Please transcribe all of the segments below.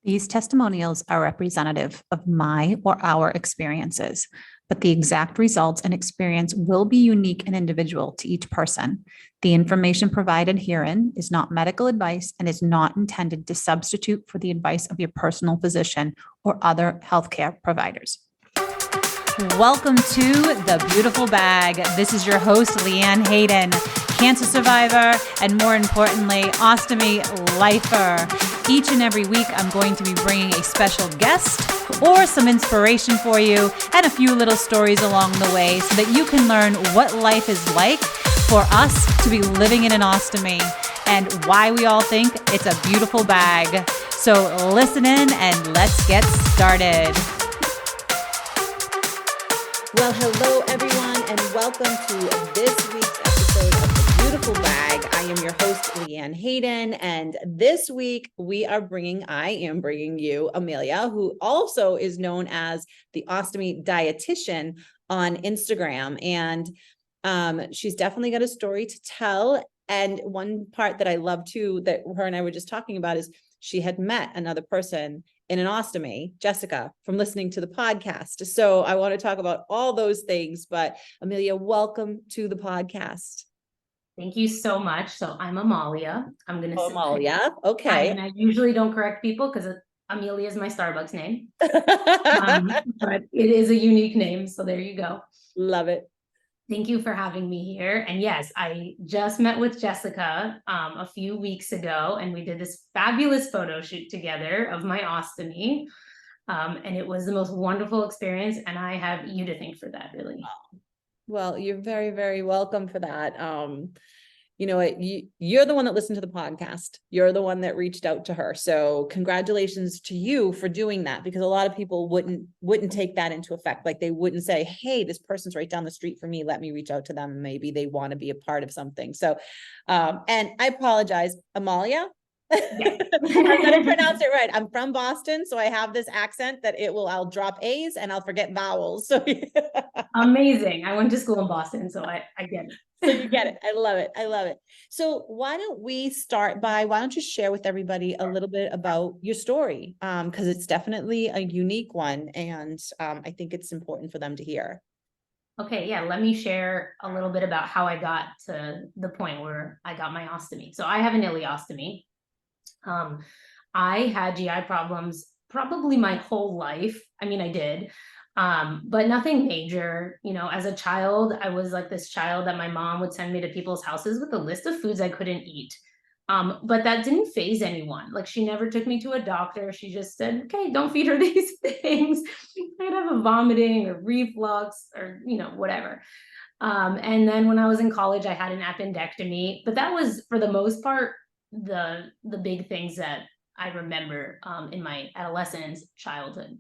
These testimonials are representative of my or our experiences, but the exact results and experience will be unique and individual to each person. The information provided herein is not medical advice and is not intended to substitute for the advice of your personal physician or other healthcare providers. Welcome to The Beautiful Bag. This is your host, Leanne Hayden, cancer survivor, and more importantly, ostomy lifer. Each and every week, I'm going to be bringing a special guest or some inspiration for you and a few little stories along the way so that you can learn what life is like for us to be living in an ostomy and why we all think it's a beautiful bag. So listen in and let's get started. Well, hello, everyone, and welcome to this week's episode of The Beautiful Bag. I am your host, Leanne Hayden, and this week I am bringing you Amelia, who also is known as the Ostomy Dietitian on Instagram, and she's definitely got a story to tell. And one part that I love too, that her and I were just talking about, is she had met another person in an ostomy, Jessica, from listening to the podcast. So I want to talk about all those things, but Amelia, welcome to the podcast. Thank you so much. So I'm Amalia. I'm going to say Amalia. Okay. and I usually don't correct people because Amelia is my Starbucks name, but it is a unique name. So there you go. Love it. Thank you for having me here. And yes, I just met with Jessica a few weeks ago, and we did this fabulous photo shoot together of my ostomy. And it was the most wonderful experience. And I have you to thank for that, really. Well, you're very, very welcome for that. You know what, you're the one that listened to the podcast. You're the one that reached out to her. So congratulations to you for doing that, because a lot of people wouldn't take that into effect. Like they wouldn't say, hey, this person's right down the street from me, let me reach out to them. Maybe they want to be a part of something. So, and I apologize, Amalia. Yeah. I'm going to pronounce it right. I'm from Boston, so I have this accent that I'll drop A's and I'll forget vowels. So Amazing. I went to school in Boston, so I get it. So you get it. I love it. I love it. So why don't you share with everybody a little bit about your story? Because it's definitely a unique one, and I think it's important for them to hear. Okay, yeah, let me share a little bit about how I got to the point where I got my ostomy. So I have an ileostomy. I had GI problems probably my whole life. I mean, I did, but nothing major. You know, as a child, I was like this child that my mom would send me to people's houses with a list of foods I couldn't eat. But that didn't faze anyone. Like, she never took me to a doctor. She just said, okay, don't feed her these things. I'd have a vomiting or reflux or, whatever. And then when I was in college, I had an appendectomy, but that was, for the most part, the big things that I remember in my adolescence, childhood.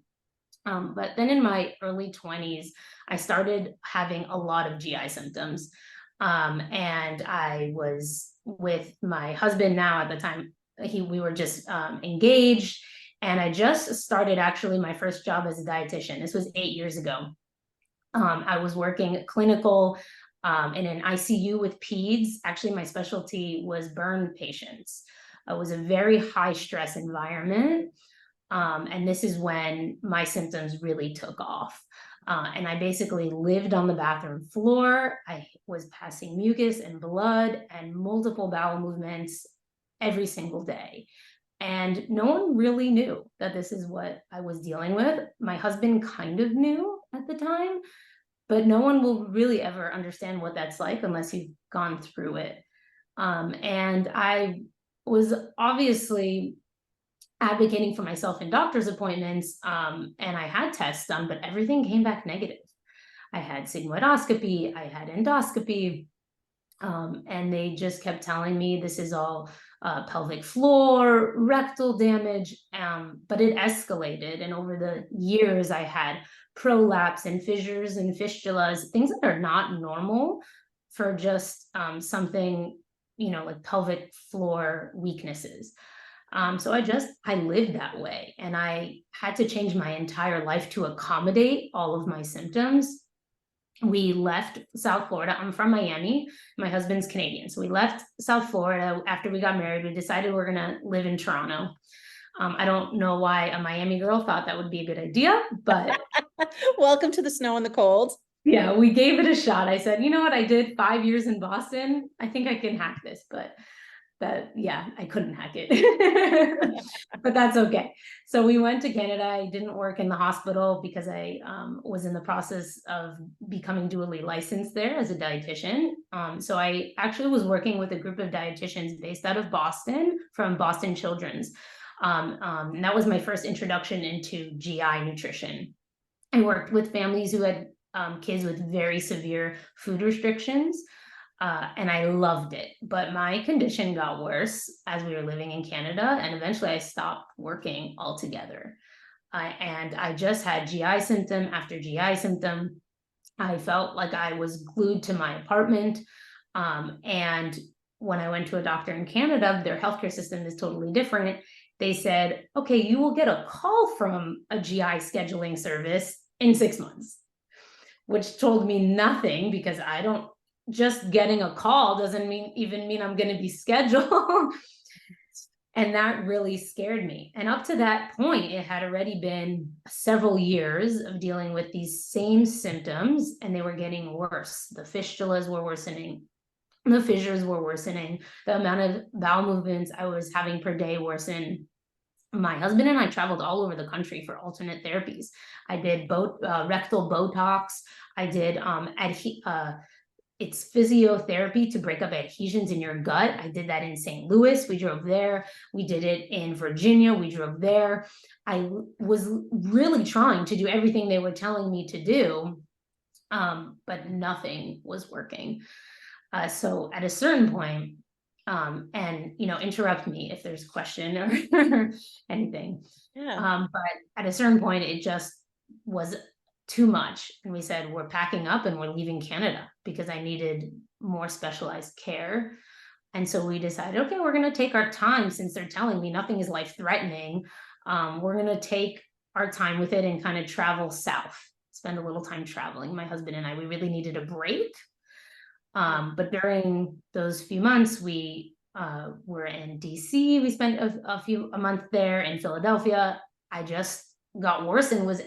But then in my early 20s, I started having a lot of GI symptoms. And I was with my husband now at the time. We were just engaged, and I just started actually my first job as a dietitian. This was 8 years ago. I was working clinical in an ICU with peds. Actually, my specialty was burn patients. It was a very high stress environment. And this is when my symptoms really took off. And I basically lived on the bathroom floor. I was passing mucus and blood and multiple bowel movements every single day. And no one really knew that this is what I was dealing with. My husband kind of knew at the time, but no one will really ever understand what that's like unless you've gone through it. And I was obviously advocating for myself in doctor's appointments, and I had tests done, but everything came back negative. I had sigmoidoscopy, I had endoscopy, and they just kept telling me this is all pelvic floor, rectal damage, but it escalated. And over the years, I had prolapse and fissures and fistulas, things that are not normal for just something, like pelvic floor weaknesses. So I lived that way, and I had to change my entire life to accommodate all of my symptoms. We left South Florida. I'm from Miami. My husband's Canadian. So we left South Florida after we got married. We decided we're going to live in Toronto. I don't know why a Miami girl thought that would be a good idea, but Welcome to the snow and the cold. yeah, we gave it a shot. I said, you know what? I did 5 years in Boston. I think I can hack this, but yeah, I couldn't hack it, but that's okay. So we went to Canada. I didn't work in the hospital because I was in the process of becoming dually licensed there as a dietitian. So I actually was working with a group of dietitians based out of Boston from Boston Children's. And that was my first introduction into GI nutrition. I worked with families who had kids with very severe food restrictions. And I loved it, but my condition got worse as we were living in Canada, and eventually I stopped working altogether. And I just had GI symptom after GI symptom. I felt like I was glued to my apartment. And when I went to a doctor in Canada, their healthcare system is totally different. They said, okay, you will get a call from a GI scheduling service in 6 months, which told me nothing because I don't, just getting a call doesn't mean I'm going to be scheduled. And that really scared me. And up to that point, it had already been several years of dealing with these same symptoms, and they were getting worse. The fistulas were worsening. The fissures were worsening. The amount of bowel movements I was having per day worsened. My husband and I traveled all over the country for alternate therapies. I did rectal Botox. I did it's physiotherapy to break up adhesions in your gut. I did that in St. Louis. We drove there. We did it in Virginia. We drove there. I was really trying to do everything they were telling me to do, but nothing was working. So at a certain point, and interrupt me if there's a question or anything. Yeah. But at a certain point, it just was too much. And we said, we're packing up and we're leaving Canada because I needed more specialized care. And so we decided, okay, we're going to take our time since they're telling me nothing is life-threatening. We're going to take our time with it and kind of travel south, spend a little time traveling. My husband and I, we really needed a break. But during those few months, we were in DC. We spent a month there. In Philadelphia. I just got worse and was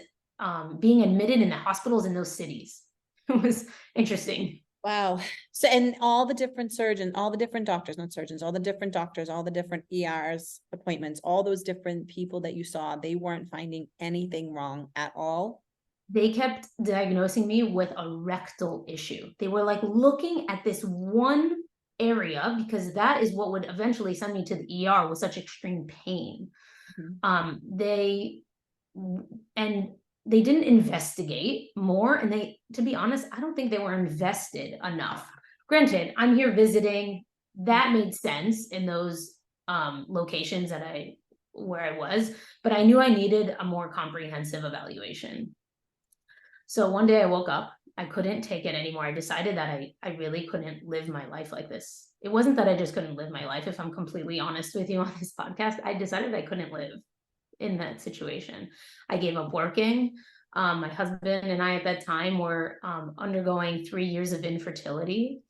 being admitted in the hospitals in those cities. It was interesting. Wow. So, and all the different surgeons, all the different doctors, not surgeons, all the different doctors, all the different ERs appointments, all those different people that you saw, they weren't finding anything wrong at all. They kept diagnosing me with a rectal issue. They were like looking at this one area because that is what would eventually send me to the ER with such extreme pain. They didn't investigate more, and to be honest, I don't think they were invested enough. Granted, I'm here visiting. That made sense in those locations where I was, but I knew I needed a more comprehensive evaluation. So one day I woke up, I couldn't take it anymore. I decided that I really couldn't live my life like this. It wasn't that I just couldn't live my life. If I'm completely honest with you on this podcast, I decided I couldn't live in that situation. I gave up working. My husband and I at that time were undergoing 3 years of infertility.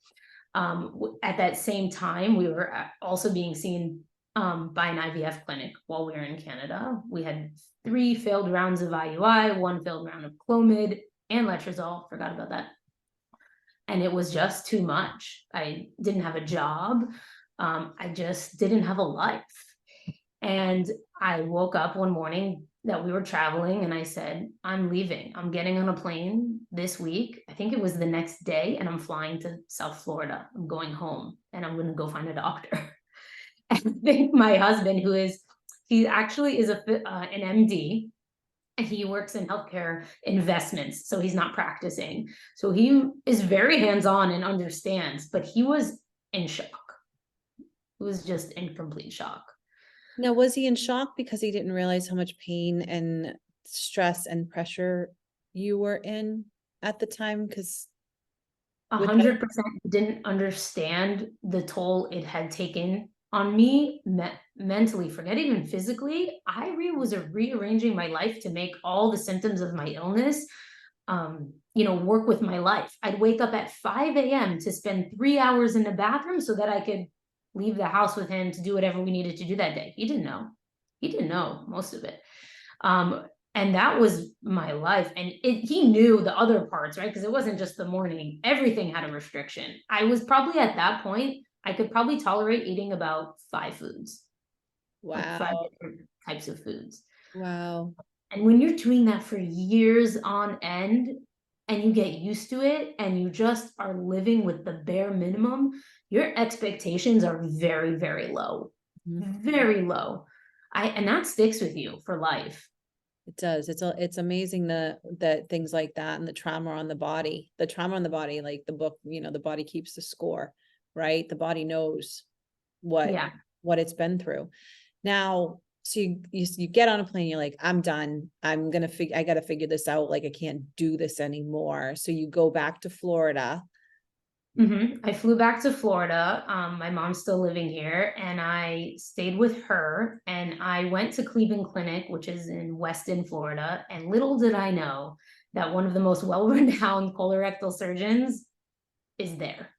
At that same time, we were also being seen by an IVF clinic while we were in Canada. We had 3 failed rounds of IUI, 1 failed round of Clomid and letrozole, forgot about that. And it was just too much. I didn't have a job. I just didn't have a life. And I woke up one morning that we were traveling and I said, I'm leaving. I'm getting on a plane this week. I think it was the next day, and I'm flying to South Florida. I'm going home and I'm going to go find a doctor. I think my husband, he actually is an MD, and he works in healthcare investments. So he's not practicing. So he is very hands-on and understands, but he was in shock. He was just in complete shock. Now, was he in shock because he didn't realize how much pain and stress and pressure you were in at the time? Because 100% didn't understand the toll it had taken on me mentally, forget even physically. I was rearranging my life to make all the symptoms of my illness, work with my life. I'd wake up at 5 a.m. to spend 3 hours in the bathroom so that I could leave the house with him to do whatever we needed to do that day. He didn't know. He didn't know most of it. And that was my life. And he knew the other parts, right? Because it wasn't just the morning. Everything had a restriction. I was probably at that point, I could probably tolerate eating about 5 foods. Like 5 Wow. different types of foods. Wow. And when you're doing that for years on end, and you get used to it, and you just are living with the bare minimum, your expectations are very, very low. Very low. And that sticks with you for life. It does. It's amazing that things like that and the trauma on the body, like the book, the body keeps the score, right? The body knows what it's been through. Now, so you get on a plane, you're like, I'm done. I got to figure this out. Like, I can't do this anymore. So you go back to Florida. I flew back to Florida. My mom's still living here, and I stayed with her, and I went to Cleveland Clinic, which is in Weston, Florida. And little did I know that one of the most well-renowned colorectal surgeons is there.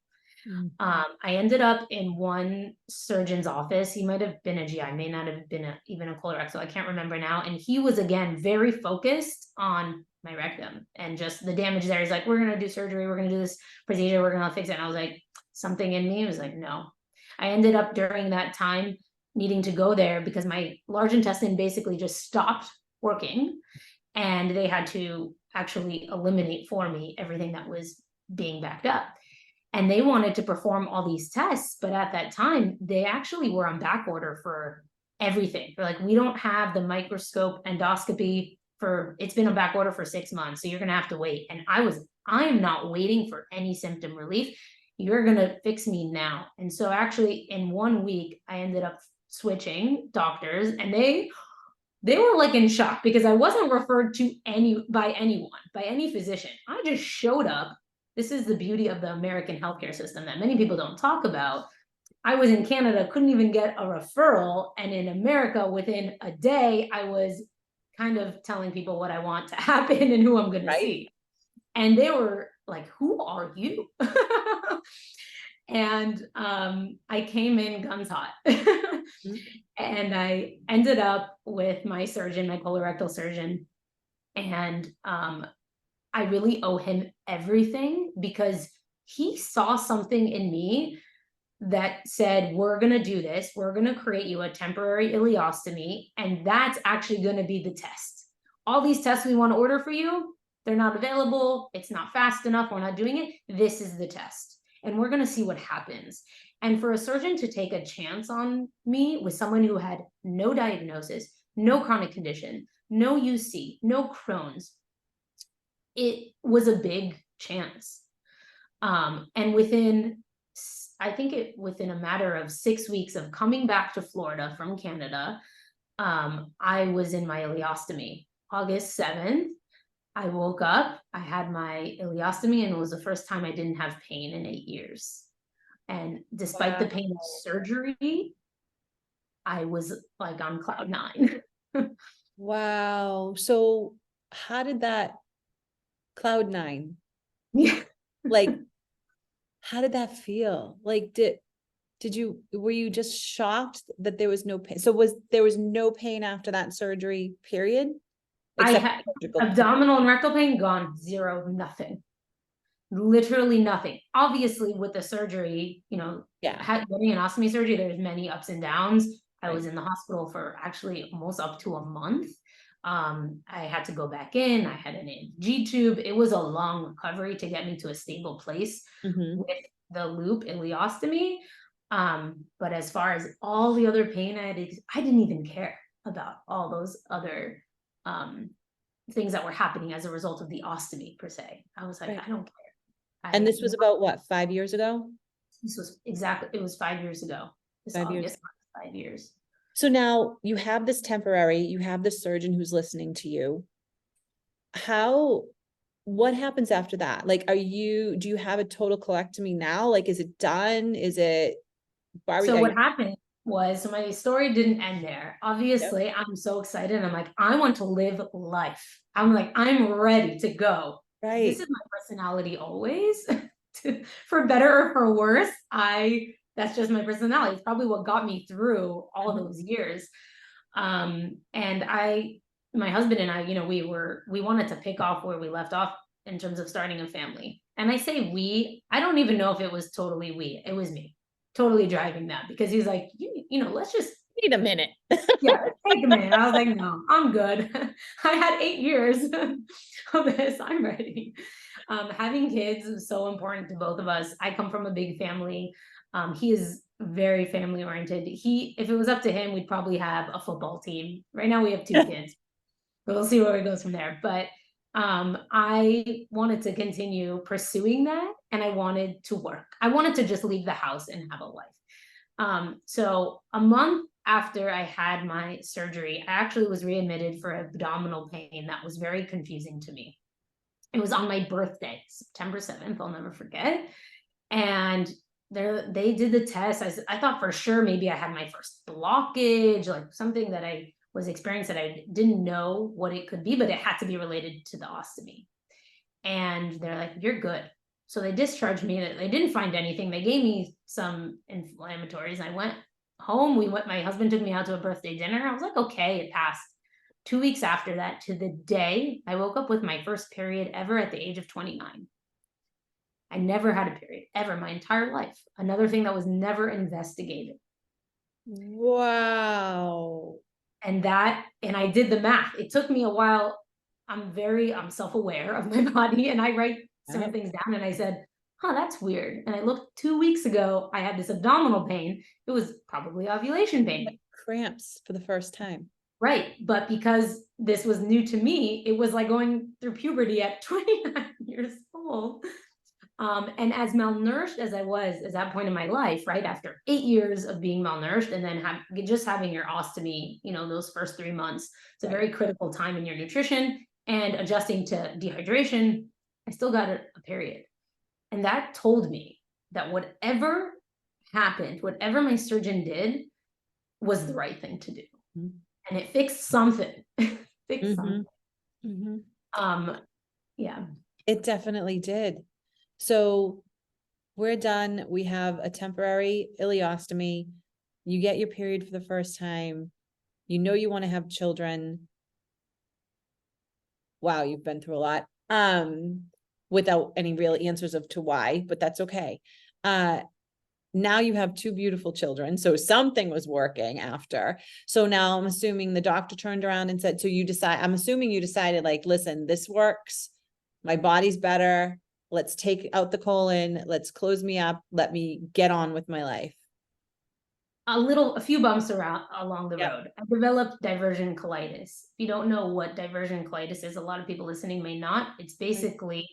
I ended up in one surgeon's office. He might have been a GI, may not have been even a colorectal. I can't remember now. And he was, again, very focused on my rectum and just the damage there. He's like, we're going to do surgery. We're going to do this procedure. We're going to fix it. And I was like, something in me was like, no. I ended up during that time needing to go there because my large intestine basically just stopped working. And they had to actually eliminate for me everything that was being backed up. And they wanted to perform all these tests, but at that time, they actually were on back order for everything. They're like, we don't have the microscope endoscopy it's been on back order for 6 months, so you're gonna have to wait. And I am not waiting for any symptom relief. You're gonna fix me now. And so actually in 1 week, I ended up switching doctors, and they were like in shock because I wasn't referred to by any physician. I just showed up. This is the beauty of the American healthcare system that many people don't talk about. I was in Canada, couldn't even get a referral. And in America, within a day, I was kind of telling people what I want to happen and who I'm going to see. And they were like, who are you? And I came in guns hot. And I ended up with my surgeon, my colorectal surgeon. And I really owe him everything because he saw something in me that said, we're going to do this. We're going to create you a temporary ileostomy. And that's actually going to be the test. All these tests we want to order for you, they're not available. It's not fast enough. We're not doing it. This is the test. And we're going to see what happens. And for a surgeon to take a chance on me with someone who had no diagnosis, no chronic condition, no UC, no Crohn's, it was a big chance. And within a matter of 6 weeks of coming back to Florida from Canada, I was in my ileostomy. August 7th, I woke up, I had my ileostomy, and it was the first time I didn't have pain in 8 years. And despite the pain of surgery, I was like on cloud 9. Wow. So how did that cloud 9? Yeah. Like, how did that feel? Like, were you just shocked that there was no pain? So there was no pain after that surgery, period? I had abdominal and rectal pain gone, 0, nothing. Literally nothing. Obviously with the surgery, getting an ostomy surgery, there's many ups and downs. I was in the hospital for actually almost up to a month. I had to go back in. I had an G tube. It was a long recovery to get me to a stable place with the loop ileostomy. But as far as all the other pain I didn't even care about all those other things that were happening as a result of the ostomy per se. I was like, I don't care. And this was about what, 5 years ago? It was 5 years ago. This 5 years. 5 years. So now you have this temporary, you have the surgeon who's listening to you. What happens after that? Like, do you have a total colectomy now? Like, is it done? What happened was, so my story didn't end there. Obviously, I'm so excited. I'm like, I want to live life. I'm like, I'm ready to go. Right. This is my personality always. For better or for worse, that's just my personality. It's probably what got me through all those years. And my husband and I, we wanted to pick off where we left off in terms of starting a family. And I say we, I don't even know if it was totally we, it was me totally driving that, because he's like, let's just Wait a minute. yeah, take a minute. I was like, no, I'm good. I had 8 years of this. I'm ready. Having kids is so important to both of us. I come from a big family. He is very family oriented. If it was up to him, we'd probably have a football team. Right now we have 2 kids. But we'll see where it goes from there. But I wanted to continue pursuing that, and I wanted to work. I wanted to just leave the house and have a life. So a month after I had my surgery, I actually was readmitted for abdominal pain that was very confusing to me. It was on my birthday, September 7th, I'll never forget. And they did the test. I thought for sure maybe I had my first blockage, like something that I was experiencing that I didn't know what it could be, but it had to be related to the ostomy. And they're like, you're good. So they discharged me. They didn't find anything. They gave me some inflammatories. I went home. My husband took me out to a birthday dinner. I was like, okay, it passed. 2 weeks after that, to the day, I woke up with my first period ever at the age of 29. I never had a period ever my entire life. Another thing that was never investigated. Wow. And I did the math. It took me a while. I'm self-aware of my body, and I write certain things down, and I said, that's weird. And I looked 2 weeks ago, I had this abdominal pain. It was probably ovulation pain. Like cramps for the first time. Right. But because this was new to me, it was like going through puberty at 29 years old. And as malnourished as I was at that point in my life, right after 8 years of being malnourished, and then just having your ostomy, those first 3 months, it's a very critical time in your nutrition, and adjusting to dehydration, I still got a period. And that told me that whatever happened, whatever my surgeon did, was the right thing to do. Mm-hmm. And it fixed something. Something. Mm-hmm. Yeah. It definitely did. So we're done. We have a temporary ileostomy. You get your period for the first time. You want to have children. Wow, you've been through a lot. Without any real answers to why, but that's okay. Now you have 2 beautiful children. So something was working after. So now I'm assuming the doctor turned around and said, I'm assuming you decided, like, listen, this works. My body's better. Let's take out the colon. Let's close me up. Let me get on with my life. A few bumps along the road. I developed diversion colitis. If you don't know what diversion colitis is, a lot of people listening may not. It's basically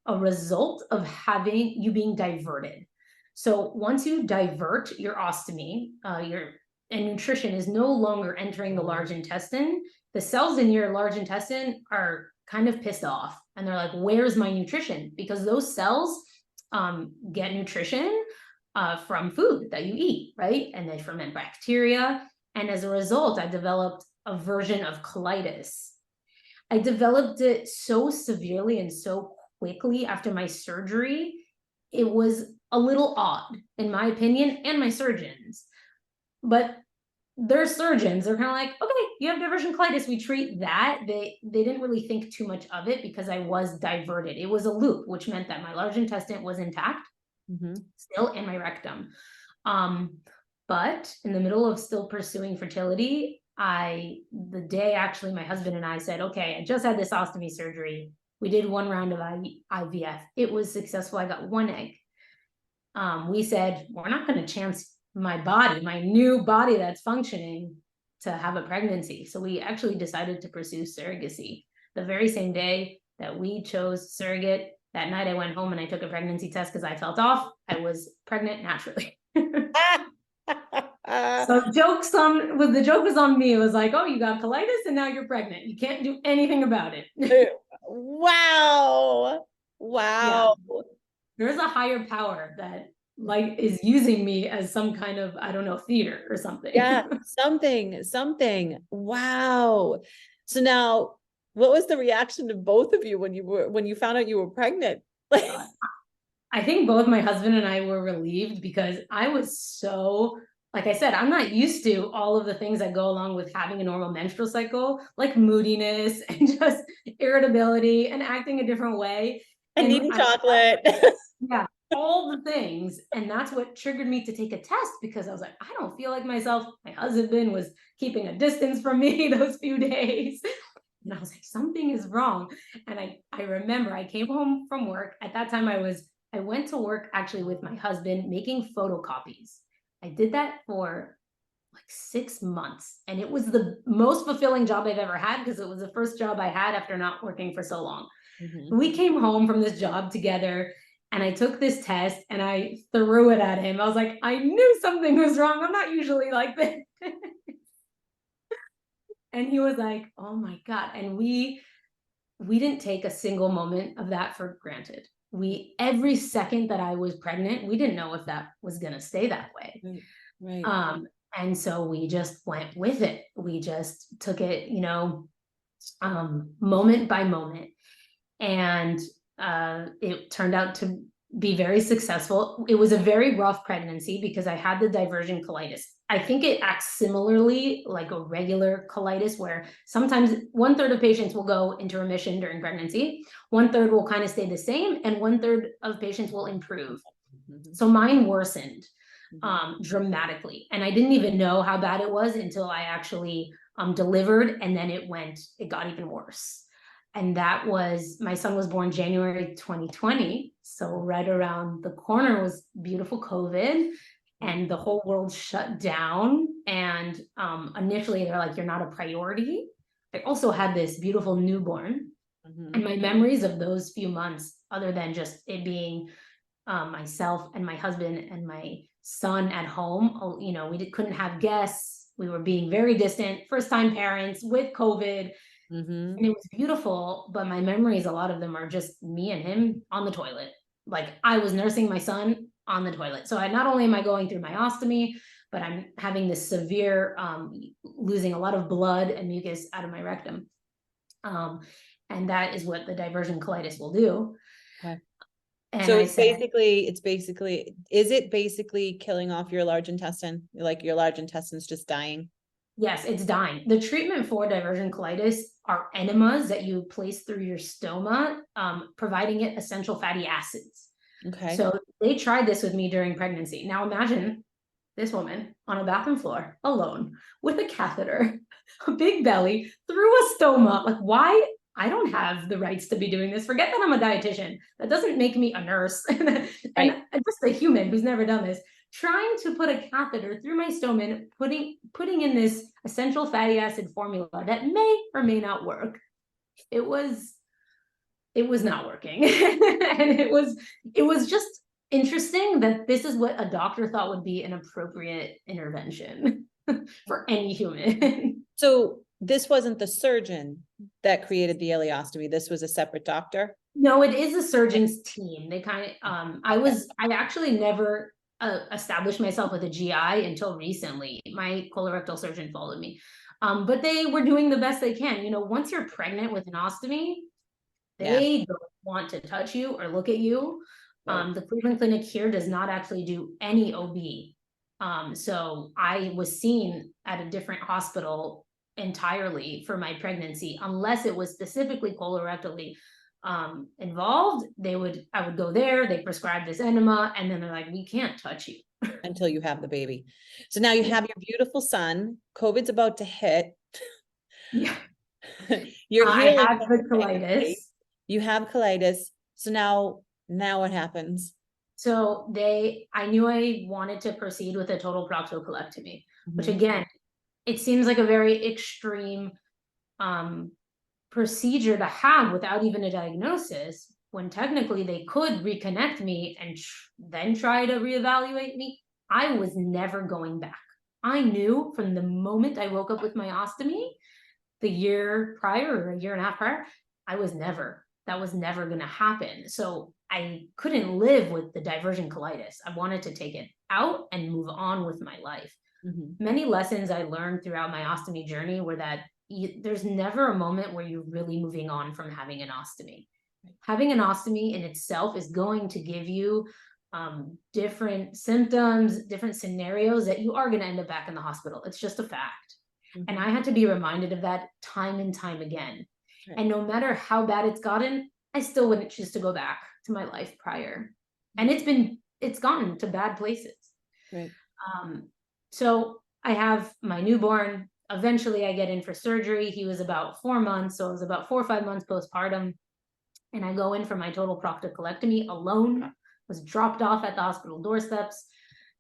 a result of you being diverted. So once you divert your ostomy, and nutrition is no longer entering the large intestine, the cells in your large intestine are kind of pissed off, and they're like, where's my nutrition? Because those cells get nutrition from food that you eat, right? And they ferment bacteria. And as a result, I developed a version of colitis. I developed it so severely and so quickly after my surgery. It was a little odd, in my opinion, and my surgeons. But their surgeons are kind of like, okay, you have diversion colitis, we treat that. They didn't really think too much of it because I was diverted. It was a loop, which meant that my large intestine was intact, still in my rectum. But in the middle of still pursuing fertility, the day actually my husband and I said, okay, I just had this ostomy surgery. We did 1 round of IVF. It was successful. I got 1 egg. We said, we're not going to chance my new body that's functioning, to have a pregnancy. So we actually decided to pursue surrogacy. The very same day that we chose surrogate, that night I went home and I took a pregnancy test because I felt off. I was pregnant naturally. So the joke was on me. It was like, oh, you got colitis and now you're pregnant. You can't do anything about it. Wow. Yeah. There's a higher power that is using me as some kind of, I don't know, theater or something. Yeah, something. Wow. So now, what was the reaction of both of you when you found out you were pregnant? I think both my husband and I were relieved, because I was so like I said, I'm not used to all of the things that go along with having a normal menstrual cycle, like moodiness and just irritability and acting a different way. And eating chocolate. Yeah, all the things. And that's what triggered me to take a test, because I was like, I don't feel like myself. My husband was keeping a distance from me those few days. And I was like, something is wrong. And I remember I came home from work. At that time, I went to work actually with my husband making photocopies. I did that for like 6 months. And it was the most fulfilling job I've ever had, because it was the first job I had after not working for so long. We came home from this job together, and I took this test and I threw it at him. I was like, I knew something was wrong. I'm not usually like this. And he was like, oh my God. And we didn't take a single moment of that for granted. Every second that I was pregnant, we didn't know if that was going to stay that way. Right. And so we just went with it. We just took it, moment by moment. And it turned out to be very successful. It was a very rough pregnancy because I had the diversion colitis. I think it acts similarly like a regular colitis, where sometimes 1/3 of patients will go into remission during pregnancy, 1/3 will kind of stay the same, and 1/3 of patients will improve. So mine worsened dramatically. And I didn't even know how bad it was until I actually delivered, and then it got even worse. And that was, my son was born January 2020. So right around the corner was beautiful COVID, and the whole world shut down. And initially they're like, you're not a priority. I also had this beautiful newborn. And my memories of those few months, other than just it being myself and my husband and my son at home, we couldn't have guests. We were being very distant, first-time parents with COVID. And it was beautiful, but my memories, a lot of them are just me and him on the toilet. Like, I was nursing my son on the toilet. So not only am I going through my ostomy, but I'm having this severe losing a lot of blood and mucus out of my rectum. And that is what the diversion colitis will do. Okay. And so is it basically killing off your large intestine? Like your large intestine's just dying? Yes, it's dying. The treatment for diversion colitis are enemas that you place through your stoma, providing it essential fatty acids. Okay. So they tried this with me during pregnancy. Now imagine this woman on a bathroom floor alone with a catheter, a big belly, through a stoma. Like, why? I don't have the rights to be doing this. Forget that I'm a dietitian. That doesn't make me a nurse. and just a human who's never done this. Trying to put a catheter through my stoma, putting in this essential fatty acid formula that may or may not work. It was not working. And it was just interesting that this is what a doctor thought would be an appropriate intervention for any human. So this wasn't the surgeon that created the ileostomy. This was a separate doctor? No, it is a surgeon's team. They kind of, I actually never established myself with a GI until recently. My colorectal surgeon followed me. But they were doing the best they can. Once you're pregnant with an ostomy, they don't want to touch you or look at you. Right. The Cleveland Clinic here does not actually do any OB. So I was seen at a different hospital entirely for my pregnancy, unless it was specifically colorectally involved. I would go there, they prescribe this enema, and then they're like, we can't touch you until you have the baby. So now you have your beautiful son. COVID's about to hit. Yeah. I have the colitis. You have colitis. So now what happens? So I knew I wanted to proceed with a total proctocolectomy, which again, it seems like a very extreme procedure to have without even a diagnosis, when technically they could reconnect me and then try to reevaluate me. I was never going back. I knew from the moment I woke up with my ostomy, the year prior or a year and a half prior, that was never going to happen. So I couldn't live with the diversion colitis. I wanted to take it out and move on with my life. Many lessons I learned throughout my ostomy journey were that there's never a moment where you're really moving on from having an ostomy. Having an ostomy in itself is going to give you different symptoms, different scenarios that you are going to end up back in the hospital. It's just a fact. And I had to be reminded of that time and time again. Right. And no matter how bad it's gotten, I still wouldn't choose to go back to my life prior. And it's gotten to bad places. Right. So I have my newborn. Eventually I get in for surgery. He was about 4 months. So it was about 4 or 5 months postpartum. And I go in for my total proctocolectomy alone, was dropped off at the hospital doorsteps.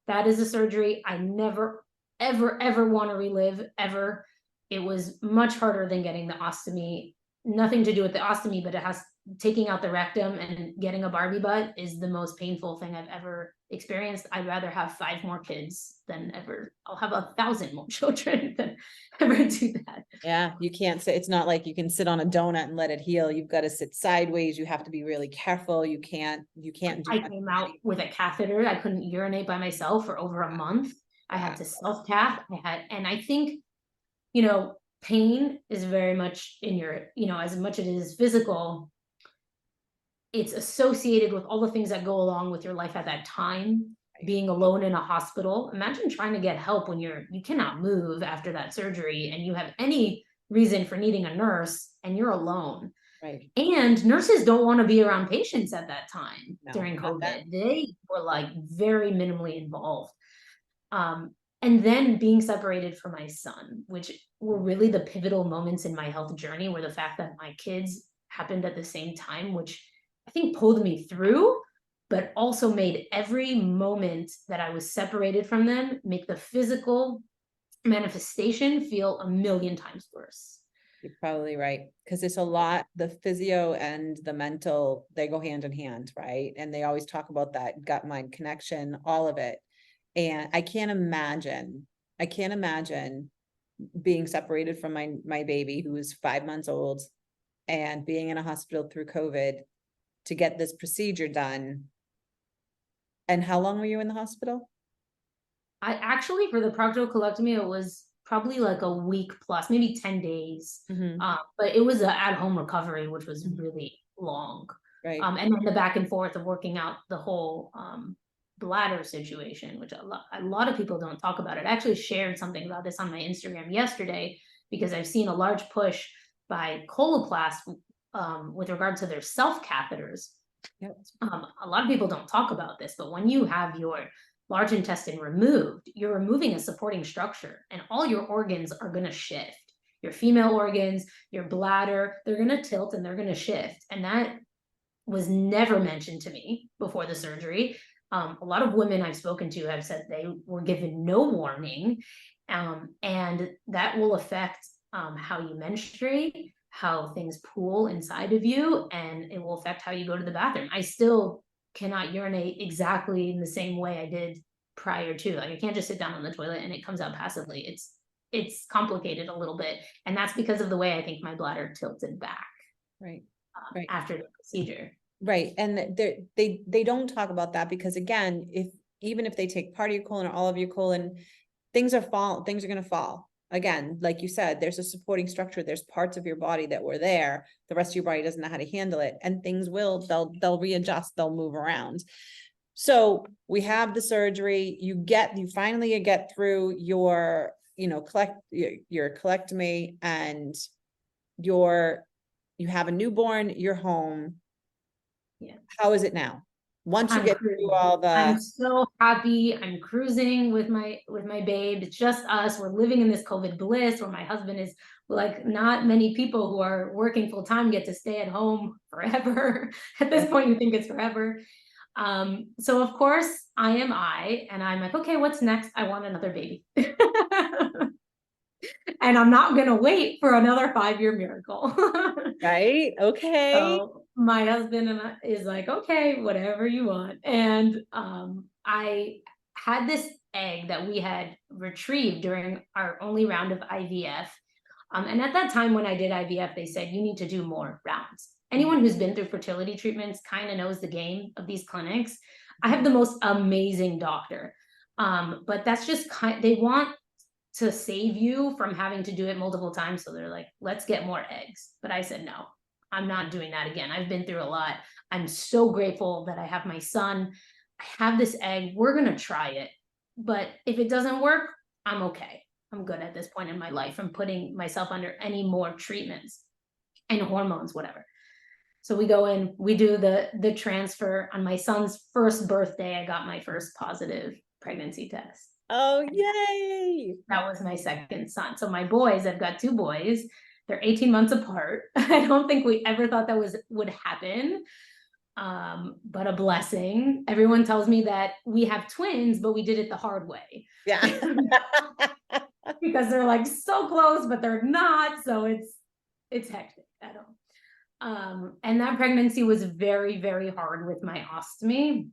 That is a surgery I never, ever want to relive, ever. It was much harder than getting the ostomy. Nothing to do with the ostomy, but it has taking out the rectum and getting a Barbie butt is the most painful thing I've ever experienced. I'd rather have 5 more kids than ever. I'll have 1,000 more children than ever do that. Yeah, you can't sit. It's not like you can sit on a donut and let it heal. You've got to sit sideways. You have to be really careful. You can't do I came out with a catheter. I couldn't urinate by myself for over a month. I had to self-cath. And I think, pain is very much in your, as much as it is physical, it's associated with all the things that go along with your life at that time. Being alone in a hospital. Imagine trying to get help when you cannot move after that surgery and you have any reason for needing a nurse and you're alone. Right. And nurses don't want to be around patients at that time during not that. COVID. They were like very minimally involved. And then being separated from my son, which were really the pivotal moments in my health journey, were the fact that my kids happened at the same time, which I think pulled me through, but also made every moment that I was separated from them make the physical manifestation feel 1,000,000 times worse. You're probably right. Because it's a lot, the physio and the mental, they go hand in hand, right? And they always talk about that gut-mind connection, all of it. And I can't imagine being separated from my baby who is 5 months old and being in a hospital through COVID to get this procedure done. And how long were you in the hospital? I actually, for the proctocolectomy, it was probably like a week plus, maybe 10 days. But it was an at-home recovery, which was really long. Right. And then the back and forth of working out the whole bladder situation, which a lot of people don't talk about it. I actually shared something about this on my Instagram yesterday because I've seen a large push by Coloplast with regard to their self-catheters. Yep. A lot of people don't talk about this, but when you have your large intestine removed, you're removing a supporting structure and all your organs are going to shift. Your female organs, your bladder, they're going to tilt and they're going to shift. And that was never mentioned to me before the surgery. A lot of women I've spoken to have said they were given no warning, and that will affect how you menstruate, how things pool inside of you, and it will affect how you go to the bathroom. I still cannot urinate exactly in the same way I did prior to. Like I can't just sit down on the toilet and it comes out passively. It's complicated a little bit, and that's because of the way I think my bladder tilted back. Right. After the procedure. Right. And they don't talk about that because again, even if they take part of your colon or all of your colon, things are going to fall. Again, like you said, there's a supporting structure. There's parts of your body that were there. The rest of your body doesn't know how to handle it, and they'll readjust, they'll move around. So we have the surgery, you finally get through your, your colectomy, and you have a newborn, you're home. Yeah. How is it now? Once you get through all the, I'm so happy. I'm cruising with my babe. It's just us. We're living in this COVID bliss where my husband is like, not many people who are working full time get to stay at home forever. At this point, you think it's forever. So of course and I'm like, okay, what's next? I want another baby. And I'm not going to wait for another 5-year miracle. right? Okay. So my husband is like, okay, whatever you want. And I had this egg that we had retrieved during our only round of IVF. And at that time when I did IVF, they said, you need to do more rounds. Anyone who's been through fertility treatments kind of knows the game of these clinics. I have the most amazing doctor. But that's just they want to save you from having to do it multiple times. So they're like, let's get more eggs. But I said, no, I'm not doing that again. I've been through a lot. I'm so grateful that I have my son. I have this egg, we're going to try it. But if it doesn't work, I'm okay. I'm good at this point in my life from putting myself under any more treatments and hormones, whatever. So we go in, we do the transfer. On my son's first birthday, I got my first positive pregnancy test. Oh, yay. That was my second son. So my boys, I've got 2 boys. They're 18 months apart. I don't think we ever thought that would happen. But a blessing. Everyone tells me that we have twins, but we did it the hard way. Yeah. Because they're like so close, but they're not. So it's hectic. I don't. And that pregnancy was very, very hard with my ostomy.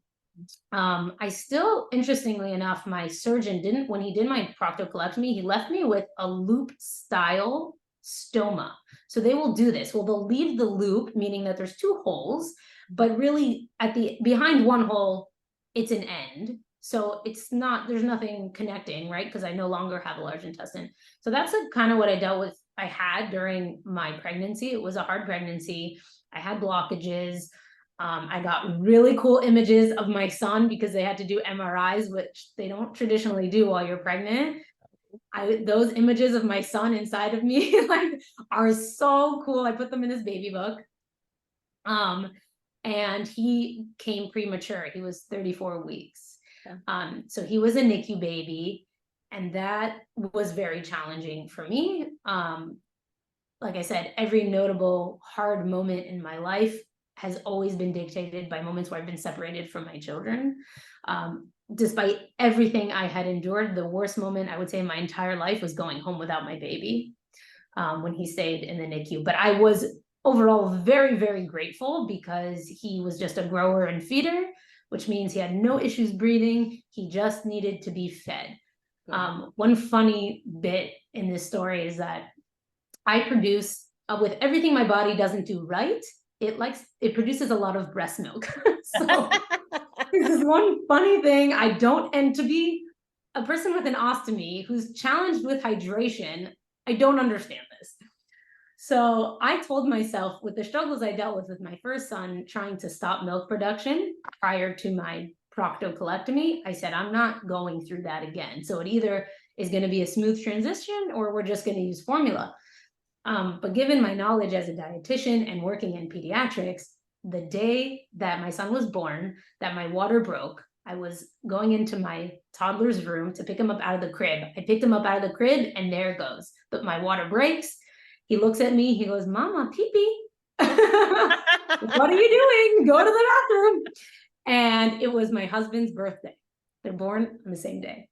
I still, interestingly enough, my surgeon when he did my proctocolectomy, he left me with a loop style stoma. So they will do this. Well, they'll leave the loop, meaning that there's 2 holes, but really behind one hole, it's an end. So there's nothing connecting, right? Because I no longer have a large intestine. So that's kind of what I had during my pregnancy. It was a hard pregnancy. I had blockages. I got really cool images of my son because they had to do MRIs, which they don't traditionally do while you're pregnant. Those images of my son inside of me are so cool. I put them in this baby book. And he came premature. He was 34 weeks. Yeah. So he was a NICU baby, and that was very challenging for me. Like I said, every notable hard moment in my life has always been dictated by moments where I've been separated from my children. Despite everything I had endured, the worst moment I would say in my entire life was going home without my baby when he stayed in the NICU. But I was overall very, very grateful because he was just a grower and feeder, which means he had no issues breathing. He just needed to be fed. One funny bit in this story is that I produce, with everything my body doesn't do right, it produces a lot of breast milk. So this is one funny thing. And to be a person with an ostomy who's challenged with hydration, I don't understand this. So I told myself, with the struggles I dealt with my first son, trying to stop milk production prior to my proctocolectomy, I said, I'm not going through that again. So it either is going to be a smooth transition or we're just going to use formula. But given my knowledge as a dietitian and working in pediatrics, the day that my son was born, that my water broke, I was going into my toddler's room to pick him up out of the crib. I picked him up out of the crib and there it goes. But my water breaks. He looks at me, he goes, Mama, pee-pee. What are you doing? Go to the bathroom. And it was my husband's birthday. They're born on the same day.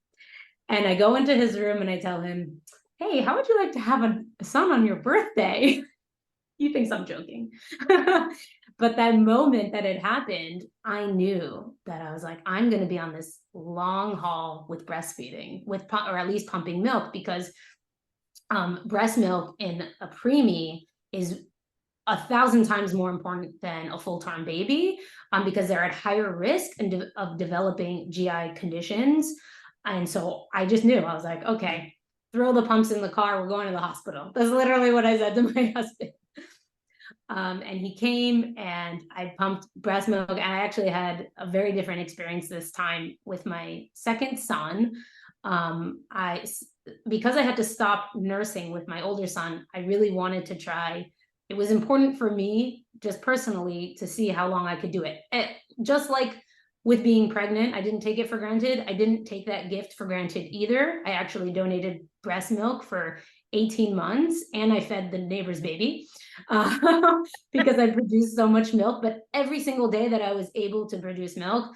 And I go into his room and I tell him, hey, how would you like to have a son on your birthday? He thinks I'm joking. But that moment that it happened, I knew that I was like, I'm going to be on this long haul with breastfeeding, or at least pumping milk, because breast milk in a preemie is 1,000 times more important than a full-term baby, because they're at higher risk of developing GI conditions. And so I just knew, I was like, okay, throw the pumps in the car, we're going to the hospital. That's literally what I said to my husband. And he came and I pumped breast milk, and I actually had a very different experience this time with my second son. Because I had to stop nursing with my older son, I really wanted to try. It was important for me, just personally, to see how long I could do it. Just like with being pregnant, I didn't take it for granted. I didn't take that gift for granted either. I actually donated breast milk for 18 months and I fed the neighbor's baby because I produced so much milk. But every single day that I was able to produce milk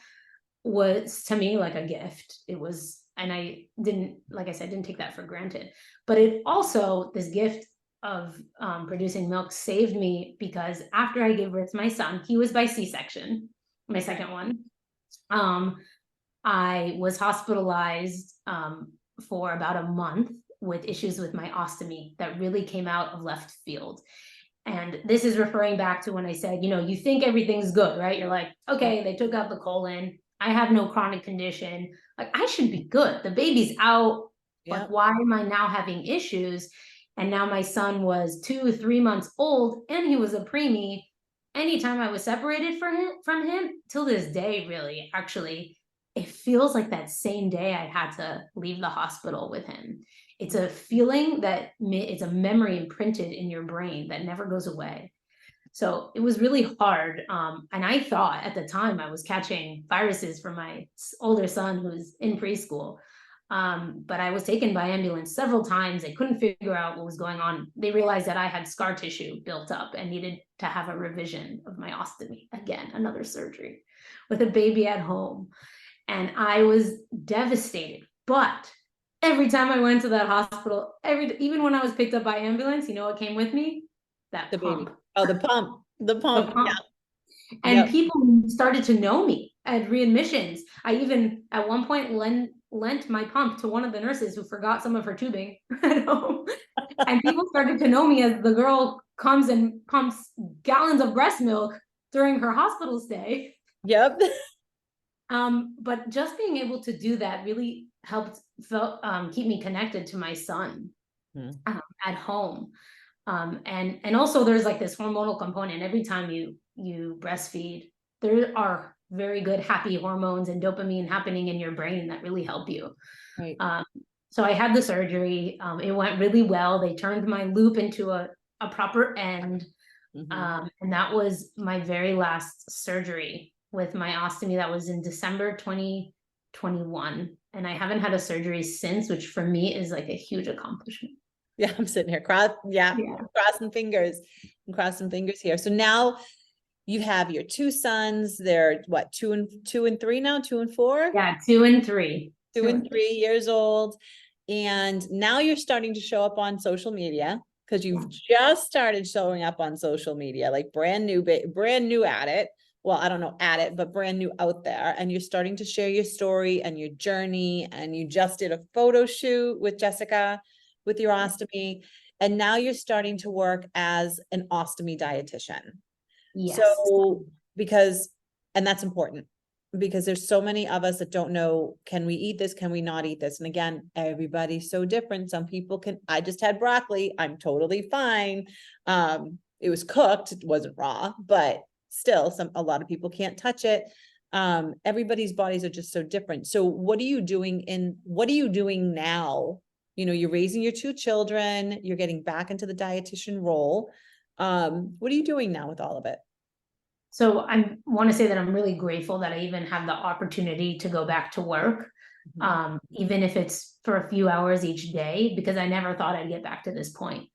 was to me like a gift. It was, and I didn't, like I said, didn't take that for granted. But it also, this gift of producing milk saved me, because after I gave birth to my son, he was by C-section, my second one. I was hospitalized for about a month with issues with my ostomy that really came out of left field. And this is referring back to when I said, you think everything's good, right? You're like, okay, they took out the colon. I have no chronic condition. Like, I should be good. The baby's out. Yep. Like, why am I now having issues? And now my son was 2-3 months old and he was a preemie. anytime I was separated from him till this day, really, actually, it feels like that same day I had to leave the hospital with him. It's a feeling that it's a memory imprinted in your brain that never goes away. So it was really hard. And I thought at the time I was catching viruses from my older son who's in preschool. But I was taken by ambulance several times. They couldn't figure out what was going on. They realized that I had scar tissue built up and needed to have a revision of my ostomy. Again, another surgery with a baby at home. And I was devastated. But every time I went to that hospital, even when I was picked up by ambulance, you know what came with me? That The pump. baby. Oh, the pump. The pump. The pump. Yeah. And Yep. people started to know me at readmissions. I even at one point lent my pump to one of the nurses who forgot some of her tubing at home. And people started to know me as the girl comes and pumps gallons of breast milk during her hospital stay. Yep. But just being able to do that really helped keep me connected to my son at home. And also there's like this hormonal component. Every time you breastfeed, there are very good happy hormones and dopamine happening in your brain that really help you. Right. So I had the surgery. It went really well. They turned my loop into a proper end. And that was my very last surgery with my ostomy. That was in December 2021. And I haven't had a surgery since, which for me is like a huge accomplishment. Yeah, I'm sitting here crossing fingers here. So now you have your two sons. They're what, 2 and 3 now, 2 and 4? Yeah, 2 and 3. 2 and 3 years old. And now you're starting to show up on social media because you've just started showing up on social media, like brand new at it. Well, I don't know at it, but brand new out there. And you're starting to share your story and your journey. And you just did a photo shoot with Jessica with your ostomy. And now you're starting to work as an ostomy dietitian. Yes. So and that's important because there's so many of us that don't know, can we eat this? Can we not eat this? And again, everybody's so different. Some people I just had broccoli. I'm totally fine. It was cooked. It wasn't raw, but still a lot of people can't touch it. Everybody's bodies are just so different. So what are you doing now? You know, you're raising your 2 children, you're getting back into the dietitian role. What are you doing now with all of it? So I want to say that I'm really grateful that I even have the opportunity to go back to work, even if it's for a few hours each day, because I never thought I'd get back to this point.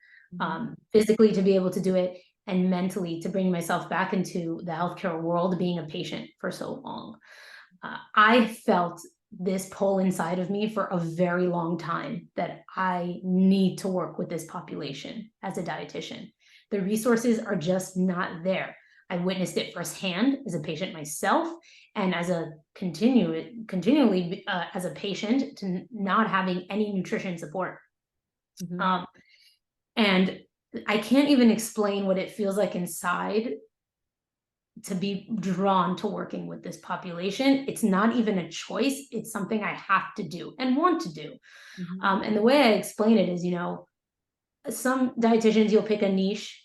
Physically to be able to do it and mentally to bring myself back into the healthcare world, being a patient for so long. I felt this pull inside of me for a very long time that I need to work with this population as a dietitian. The resources are just not there. I witnessed it firsthand as a patient myself, and as a continually as a patient to not having any nutrition support. And I can't even explain what it feels like inside to be drawn to working with this population. It's not even a choice. It's something I have to do and want to do. And the way I explain it is, you know, some dietitians, you'll pick a niche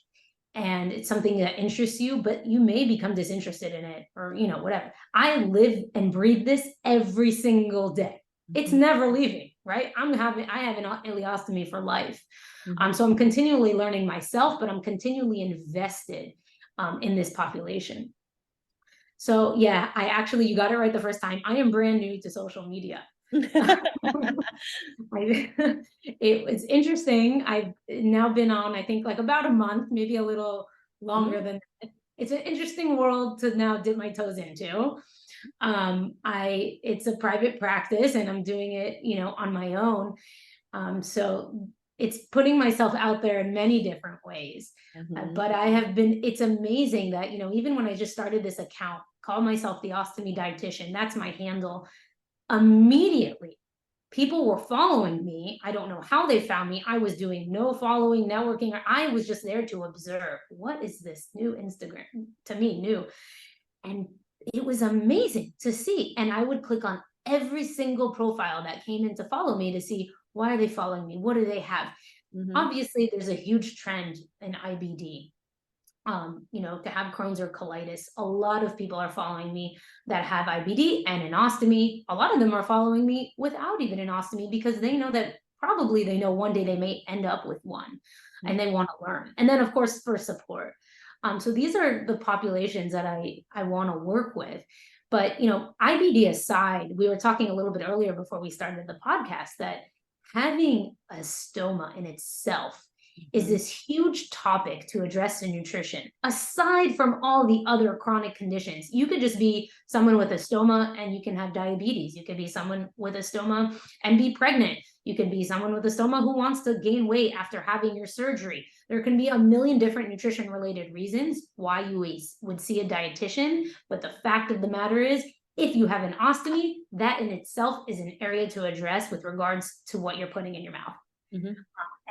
and it's something that interests you, but you may become disinterested in it or, you know, whatever. I live and breathe this every single day. It's never leaving, right? I have an ileostomy for life. So I'm continually learning myself, but I'm continually invested in this population. So yeah, you got it right the first time. I am brand new to social media. It's interesting. I've now been on, I think, like about a month, maybe a little longer than that. It's an interesting world to now dip my toes into. It's a private practice and I'm doing it, you know, on my own. So it's putting myself out there in many different ways. But it's amazing that, you know, even when I just started this account, call myself the Ostomy Dietitian, that's my handle. Immediately, people were following me. I don't know how they found me. I was doing no following, networking. I was just there to observe. What is this new Instagram? To me, new. And it was amazing to see. And I would click on every single profile that came in to follow me to see, why are they following me? What do they have? Obviously, there's a huge trend in IBD. to have Crohn's or colitis. A lot of people are following me that have IBD and an ostomy. A lot of them are following me without even an ostomy because they know that probably they know one day they may end up with one and they want to learn. And then of course for support. So these are the populations that I want to work with. But, IBD aside, we were talking a little bit earlier before we started the podcast that having a stoma in itself is this huge topic to address in nutrition. Aside from all the other chronic conditions, you could just be someone with a stoma and you can have diabetes. You could be someone with a stoma and be pregnant. You could be someone with a stoma who wants to gain weight after having your surgery. There can be a million different nutrition related reasons why you would see a dietitian. But the fact of the matter is, if you have an ostomy, that in itself is an area to address with regards to what you're putting in your mouth.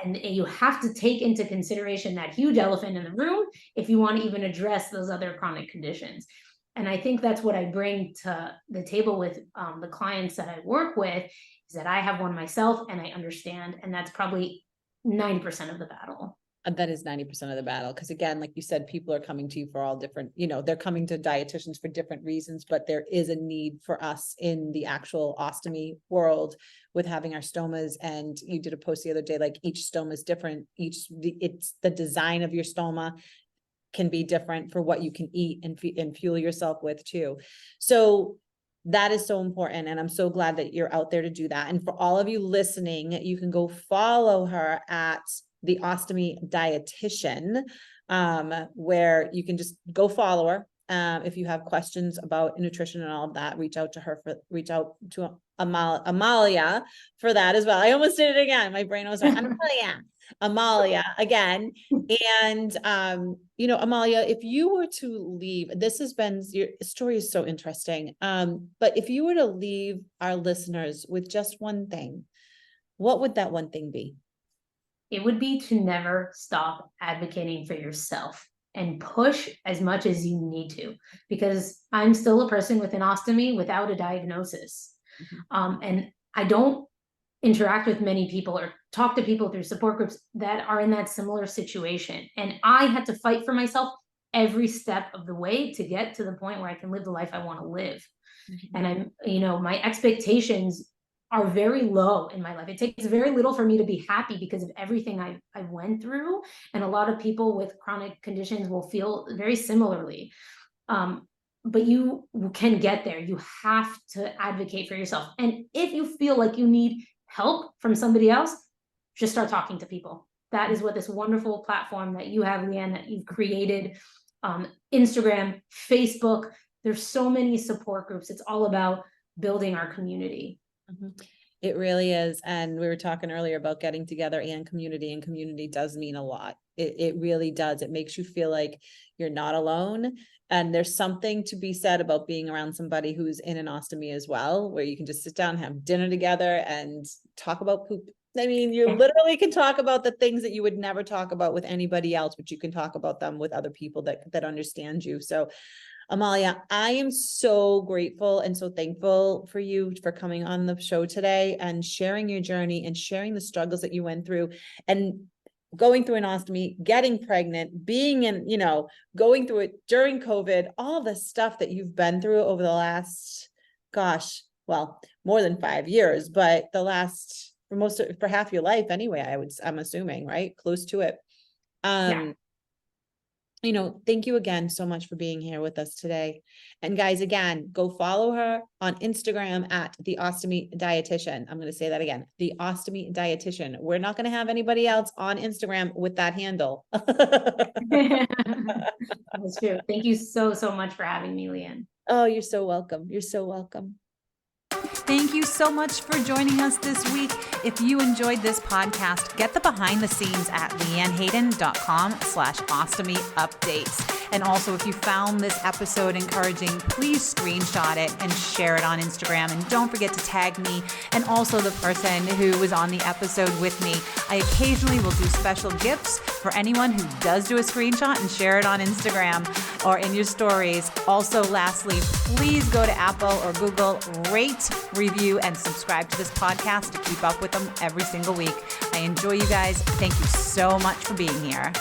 And you have to take into consideration that huge elephant in the room if you want to even address those other chronic conditions. And I think that's what I bring to the table with the clients that I work with, is that I have one myself and I understand, and that's probably 90% of the battle. That is 90% of the battle. Because again, like you said, people are coming to you for all different, they're coming to dietitians for different reasons, but there is a need for us in the actual ostomy world with having our stomas. And you did a post the other day, like each stoma is different. It's the design of your stoma can be different for what you can eat and fuel yourself with too. So that is so important. And I'm so glad that you're out there to do that. And for all of you listening, you can go follow her at the Ostomy Dietitian, where you can just go follow her. If you have questions about nutrition and all of that, reach out to Amalia for that as well. I almost did it again. My brain was like, Amalia again. And, Amalia, if you were to leave, your story is so interesting. But if you were to leave our listeners with just one thing, what would that one thing be? It would be to never stop advocating for yourself and push as much as you need to, because I'm still a person with an ostomy without a diagnosis. And I don't interact with many people or talk to people through support groups that are in that similar situation. And I had to fight for myself every step of the way to get to the point where I can live the life I want to live. And my expectations are very low in my life. It takes very little for me to be happy because of everything I went through. And a lot of people with chronic conditions will feel very similarly. But you can get there. You have to advocate for yourself. And if you feel like you need help from somebody else, just start talking to people. That is what this wonderful platform that you have, Leanne, that you've created, Instagram, Facebook, there's so many support groups. It's all about building our community. It really is. And we were talking earlier about getting together and community does mean a lot. It really does. It makes you feel like you're not alone. And there's something to be said about being around somebody who's in an ostomy as well, where you can just sit down, have dinner together and talk about poop. I mean, you literally can talk about the things that you would never talk about with anybody else, but you can talk about them with other people that understand you. So Amalia, I am so grateful and so thankful for you for coming on the show today and sharing your journey and sharing the struggles that you went through and going through an ostomy, getting pregnant, being in, going through it during COVID, all the stuff that you've been through over the last, more than 5 years, but for half your life anyway, I'm assuming, right? Close to it. Thank you again so much for being here with us today. And guys, again, go follow her on Instagram at the Ostomy Dietitian. I'm going to say that again, the Ostomy Dietitian. We're not going to have anybody else on Instagram with that handle. That's true. Thank you so much for having me, Leanne. Oh, you're so welcome. You're so welcome. Thank you so much for joining us this week. If you enjoyed this podcast, get the behind the scenes at leannehayden.com/ostomy updates. And also, if you found this episode encouraging, please screenshot it and share it on Instagram. And don't forget to tag me and also the person who was on the episode with me. I occasionally will do special gifts for anyone who does do a screenshot and share it on Instagram or in your stories. Also, lastly, please go to Apple or Google, rate, review, and subscribe to this podcast to keep up with them every single week. I enjoy you guys. Thank you so much for being here.